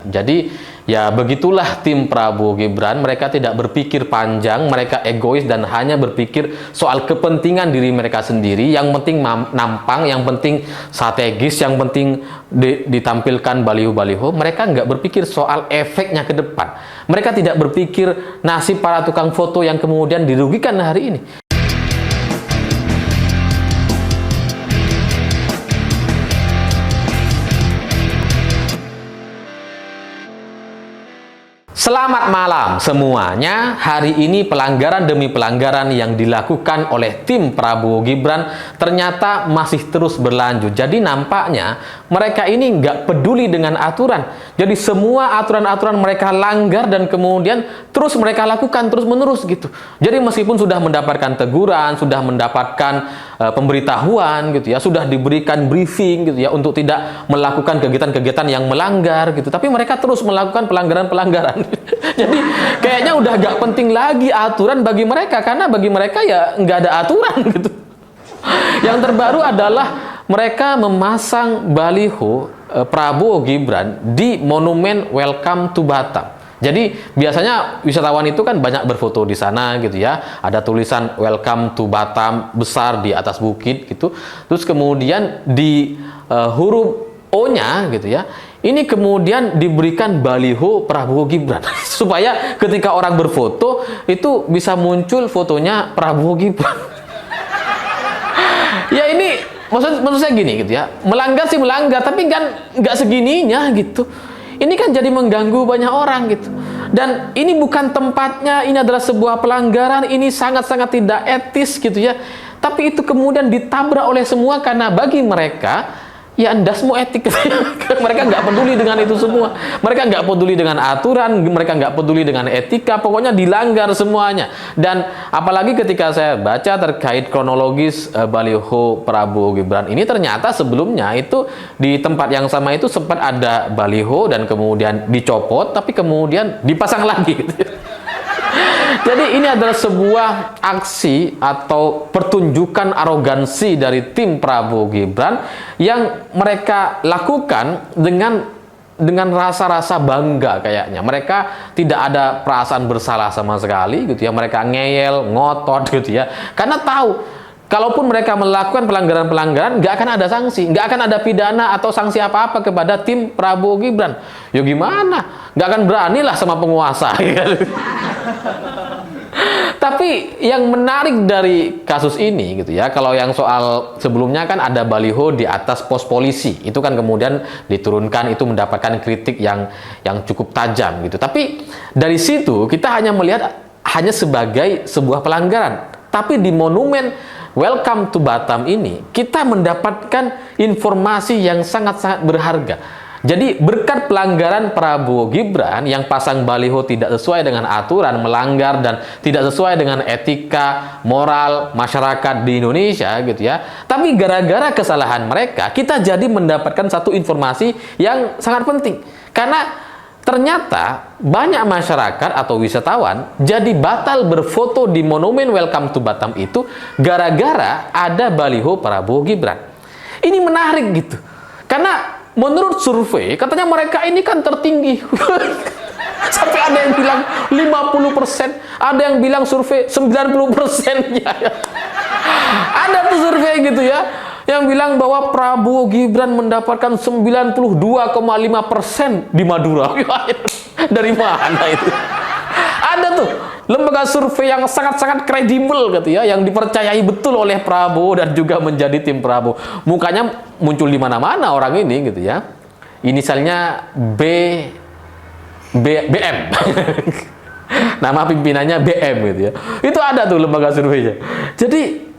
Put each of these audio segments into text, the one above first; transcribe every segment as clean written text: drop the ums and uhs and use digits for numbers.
Jadi ya begitulah tim Prabowo Gibran, mereka tidak berpikir panjang, mereka egois dan hanya berpikir soal kepentingan diri mereka sendiri. Yang penting nampang, yang penting strategis, yang penting ditampilkan baliho-baliho. Mereka nggak berpikir soal efeknya ke depan. Mereka tidak berpikir nasib para tukang foto yang kemudian dirugikan hari ini. Selamat malam semuanya. Hari ini pelanggaran demi pelanggaran yang dilakukan oleh tim Prabowo Gibran ternyata masih terus berlanjut. Jadi nampaknya mereka ini nggak peduli dengan aturan. Jadi semua aturan-aturan mereka langgar dan kemudian terus mereka lakukan terus-menerus gitu. Jadi meskipun sudah mendapatkan teguran, sudah mendapatkan pemberitahuan gitu ya, sudah diberikan briefing gitu ya untuk tidak melakukan kegiatan-kegiatan yang melanggar gitu. Tapi mereka terus melakukan pelanggaran-pelanggaran. Jadi kayaknya udah gak penting lagi aturan bagi mereka, karena bagi mereka ya nggak ada aturan gitu. Yang terbaru adalah mereka memasang baliho Prabowo Gibran di monumen Welcome to Batam. Jadi biasanya wisatawan itu kan banyak berfoto di sana gitu ya. Ada tulisan Welcome to Batam besar di atas bukit gitu. Terus kemudian di huruf O-nya gitu ya, ini kemudian diberikan baliho Prabowo Gibran supaya ketika orang berfoto itu bisa muncul fotonya Prabowo Gibran. Ya ini maksud saya gini gitu ya, melanggar sih melanggar, tapi kan nggak segininya gitu. Ini kan jadi mengganggu banyak orang gitu. Dan ini bukan tempatnya, ini adalah sebuah pelanggaran, ini sangat-sangat tidak etis gitu ya. Tapi itu kemudian ditabrak oleh semua karena bagi mereka ya ndasmu etik. Mereka nggak peduli dengan itu semua. Mereka nggak peduli dengan aturan, mereka nggak peduli dengan etika, pokoknya dilanggar semuanya. Dan apalagi ketika saya baca terkait kronologis baliho Prabowo Gibran ini, ternyata sebelumnya itu di tempat yang sama itu sempat ada baliho dan kemudian dicopot, tapi kemudian dipasang lagi. Jadi ini adalah sebuah aksi atau pertunjukan arogansi dari tim Prabowo Gibran yang mereka lakukan dengan rasa-rasa bangga kayaknya. Mereka tidak ada perasaan bersalah sama sekali gitu ya. Mereka ngeyel, ngotot gitu ya. Karena tahu kalaupun mereka melakukan pelanggaran-pelanggaran, nggak akan ada sanksi, nggak akan ada pidana atau sanksi apa-apa kepada tim Prabowo Gibran. Ya gimana? Nggak akan beranilah sama penguasa. Tapi yang menarik dari kasus ini gitu ya, kalau yang soal sebelumnya kan ada baliho di atas pos polisi, itu kan kemudian diturunkan, itu mendapatkan kritik yang cukup tajam gitu. Tapi dari situ kita hanya melihat hanya sebagai sebuah pelanggaran. Tapi di monumen Welcome to Batam ini kita mendapatkan informasi yang sangat-sangat berharga. Jadi berkat pelanggaran Prabowo Gibran yang pasang baliho tidak sesuai dengan aturan, melanggar dan tidak sesuai dengan etika moral masyarakat di Indonesia gitu ya. Tapi gara-gara kesalahan mereka, kita jadi mendapatkan satu informasi yang sangat penting. Karena ternyata banyak masyarakat atau wisatawan jadi batal berfoto di monumen Welcome to Batam itu gara-gara ada baliho Prabowo Gibran. Ini menarik gitu. Karena menurut survei, katanya mereka ini kan tertinggi. Sampai ada yang bilang 50%, ada yang bilang survei 90%. Ya. Ada tuh survei gitu ya, yang bilang bahwa Prabowo Gibran mendapatkan 92,5% di Madura. Dari mana itu? Ada tuh lembaga survei yang sangat-sangat kredibel gitu ya, yang dipercayai betul oleh Prabowo dan juga menjadi tim Prabowo. Mukanya muncul di mana-mana orang ini gitu ya. Inisialnya BM. Nama pimpinannya BM gitu ya. Itu ada tuh lembaga surveinya. Jadi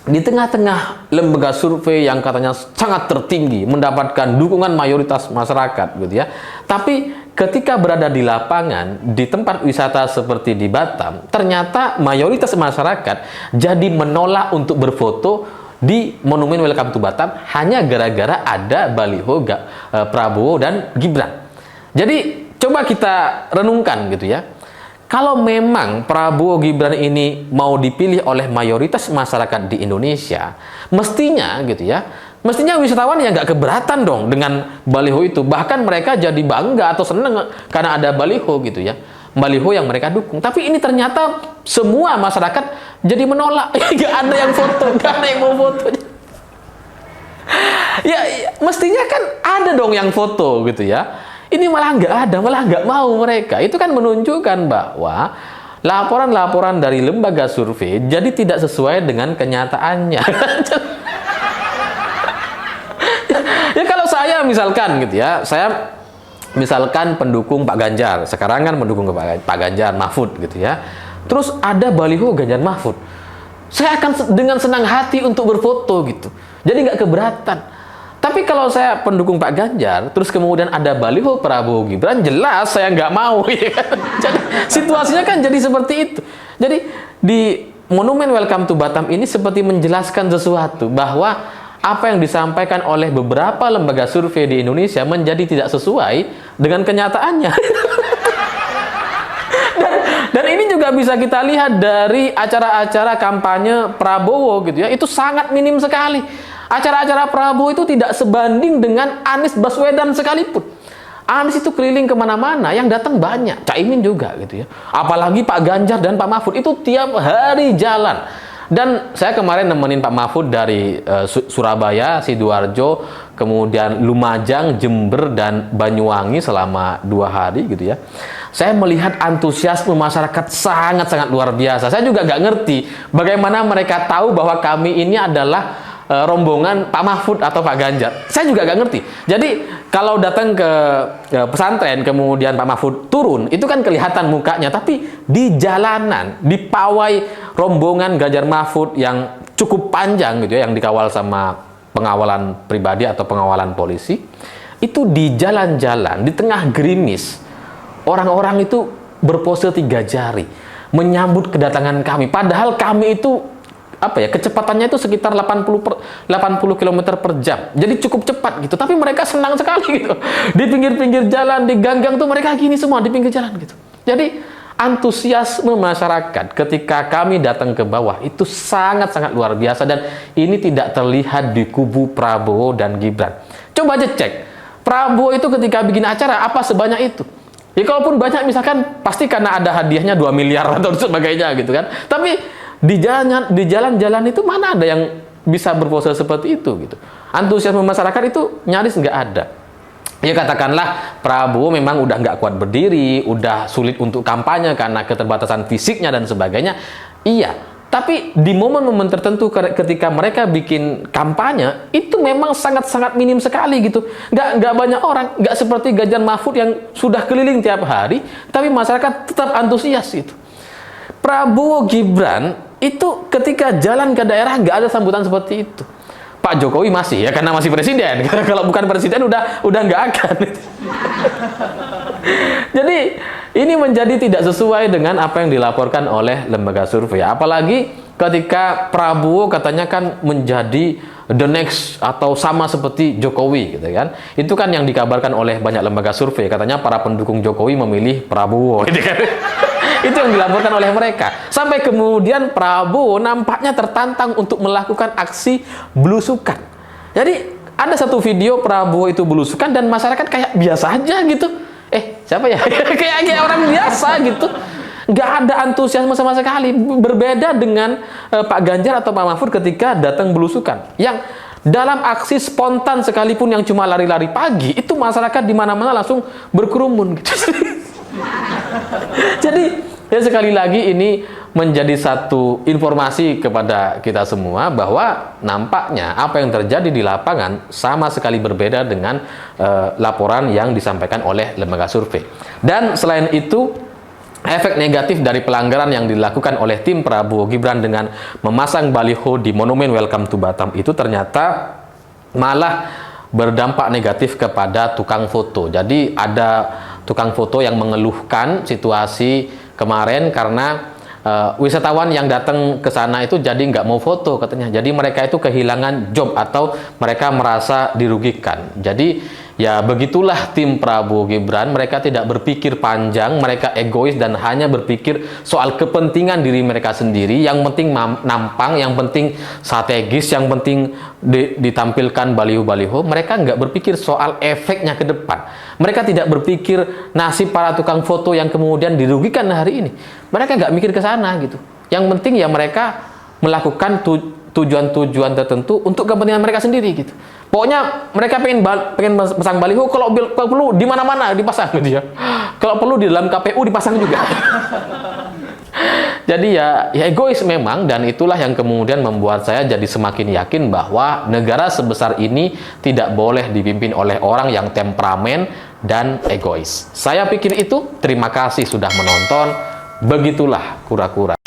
di tengah-tengah lembaga survei yang katanya sangat tertinggi, mendapatkan dukungan mayoritas masyarakat gitu ya. Tapi ketika berada di lapangan, di tempat wisata seperti di Batam, ternyata mayoritas masyarakat jadi menolak untuk berfoto di monumen Welcome to Batam hanya gara-gara ada baliho Prabowo dan Gibran. Jadi coba kita renungkan gitu ya. Kalau memang Prabowo Gibran ini mau dipilih oleh mayoritas masyarakat di Indonesia, mestinya gitu ya, Mestinya wisatawan ya nggak keberatan dong dengan baliho itu. Bahkan mereka jadi bangga atau seneng karena ada baliho gitu ya. Baliho yang mereka dukung. Tapi ini ternyata semua masyarakat jadi menolak. Nggak ada yang foto, nggak ada yang mau foto. Ya, mestinya kan ada dong yang foto gitu ya. Ini malah nggak ada, malah nggak mau mereka. Itu kan menunjukkan bahwa laporan-laporan dari lembaga survei jadi tidak sesuai dengan kenyataannya. Ya kalau saya misalkan gitu ya, saya misalkan pendukung Pak Ganjar, sekarang kan mendukung Pak Ganjar Mahfud gitu ya. Terus ada baliho Ganjar Mahfud, saya akan dengan senang hati untuk berfoto gitu. Jadi nggak keberatan. Tapi kalau saya pendukung Pak Ganjar, terus kemudian ada baliho Prabowo Gibran, jelas saya nggak mau. Ya kan? Jadi situasinya kan jadi seperti itu. Jadi di Monumen Welcome to Batam ini seperti menjelaskan sesuatu bahwa apa yang disampaikan oleh beberapa lembaga survei di Indonesia menjadi tidak sesuai dengan kenyataannya. Dan ini juga bisa kita lihat dari acara-acara kampanye Prabowo gitu ya, itu sangat minim sekali. Acara-acara Prabowo itu tidak sebanding dengan Anies Baswedan sekalipun. Anies itu keliling kemana-mana, yang datang banyak. Caimin juga gitu ya. Apalagi Pak Ganjar dan Pak Mahfud itu tiap hari jalan. Dan saya kemarin nemenin Pak Mahfud dari Surabaya, Sidoarjo, kemudian Lumajang, Jember, dan Banyuwangi selama 2 hari gitu ya. Saya melihat antusiasme masyarakat sangat-sangat luar biasa. Saya juga nggak ngerti bagaimana mereka tahu bahwa kami ini adalah rombongan Pak Mahfud atau Pak Ganjar. Saya juga nggak ngerti. Jadi kalau datang ke pesantren kemudian Pak Mahfud turun, itu kan kelihatan mukanya. Tapi di jalanan, di pawai rombongan Ganjar Mahfud yang cukup panjang gitu ya, yang dikawal sama pengawalan pribadi atau pengawalan polisi, itu di jalan-jalan, di tengah gerimis, orang-orang itu berpose 3 jari menyambut kedatangan kami. Padahal kami itu kecepatannya itu sekitar 80 km per jam. Jadi cukup cepat gitu. Tapi mereka senang sekali gitu. Di pinggir-pinggir jalan, di gang-gang tuh mereka gini semua di pinggir jalan gitu. Jadi antusiasme masyarakat ketika kami datang ke bawah itu sangat-sangat luar biasa, dan ini tidak terlihat di kubu Prabowo dan Gibran. Coba aja cek. Prabowo itu ketika bikin acara apa sebanyak itu? Ya kalaupun banyak misalkan pasti karena ada hadiahnya 2 miliar atau sebagainya gitu kan. Tapi di jalan-jalan itu mana ada yang bisa berpose seperti itu gitu. Antusiasme masyarakat itu nyaris nggak ada. Ya katakanlah Prabowo memang udah nggak kuat berdiri, udah sulit untuk kampanye karena keterbatasan fisiknya dan sebagainya. Iya, tapi di momen-momen tertentu ketika mereka bikin kampanye itu memang sangat-sangat minim sekali gitu. Nggak banyak orang, nggak seperti Ganjar Mahfud yang sudah keliling tiap hari, tapi masyarakat tetap antusias itu. Prabowo Gibran itu ketika jalan ke daerah nggak ada sambutan seperti itu. Pak Jokowi masih ya karena masih presiden. Kalau bukan presiden udah nggak akan. Jadi ini menjadi tidak sesuai dengan apa yang dilaporkan oleh lembaga survei. Apalagi ketika Prabowo katanya kan menjadi the next atau sama seperti Jokowi gitu kan. Itu kan yang dikabarkan oleh banyak lembaga survei, katanya para pendukung Jokowi memilih Prabowo gitu kan. Itu yang dilaporkan oleh mereka. Sampai kemudian Prabowo nampaknya tertantang untuk melakukan aksi belusukan. Jadi ada satu video Prabowo itu belusukan dan masyarakat kayak biasa aja gitu. Siapa ya? kayak orang biasa gitu. Nggak ada antusiasme sama sekali. Berbeda dengan Pak Ganjar atau Pak Mahfud ketika datang belusukan. Yang dalam aksi spontan sekalipun yang cuma lari-lari pagi, itu masyarakat di mana-mana langsung berkerumun gitu. Jadi ya sekali lagi ini menjadi satu informasi kepada kita semua bahwa nampaknya apa yang terjadi di lapangan sama sekali berbeda dengan laporan yang disampaikan oleh lembaga survei. Dan selain itu, efek negatif dari pelanggaran yang dilakukan oleh tim Prabowo Gibran dengan memasang baliho di Monumen Welcome to Batam itu ternyata malah berdampak negatif kepada tukang foto. Jadi ada tukang foto yang mengeluhkan situasi kemarin karena wisatawan yang datang ke sana itu jadi nggak mau foto katanya. Jadi mereka itu kehilangan job atau mereka merasa dirugikan. Jadi Ya, begitulah tim Prabowo Gibran. Mereka tidak berpikir panjang, mereka egois dan hanya berpikir soal kepentingan diri mereka sendiri. Yang penting nampang, yang penting strategis, yang penting ditampilkan baliho-baliho. Mereka nggak berpikir soal efeknya ke depan. Mereka tidak berpikir nasib para tukang foto yang kemudian dirugikan hari ini. Mereka nggak mikir ke sana gitu. Yang penting ya mereka melakukan tujuan-tujuan tertentu untuk kepentingan mereka sendiri gitu. Pokoknya mereka pengen pasang baliho, kalau perlu di mana-mana dipasang gitu ya. Kalau perlu di dalam KPU dipasang juga. Jadi ya egois memang, dan itulah yang kemudian membuat saya jadi semakin yakin bahwa negara sebesar ini tidak boleh dipimpin oleh orang yang temperamen dan egois. Saya pikir itu. Terima kasih sudah menonton. Begitulah kura-kura.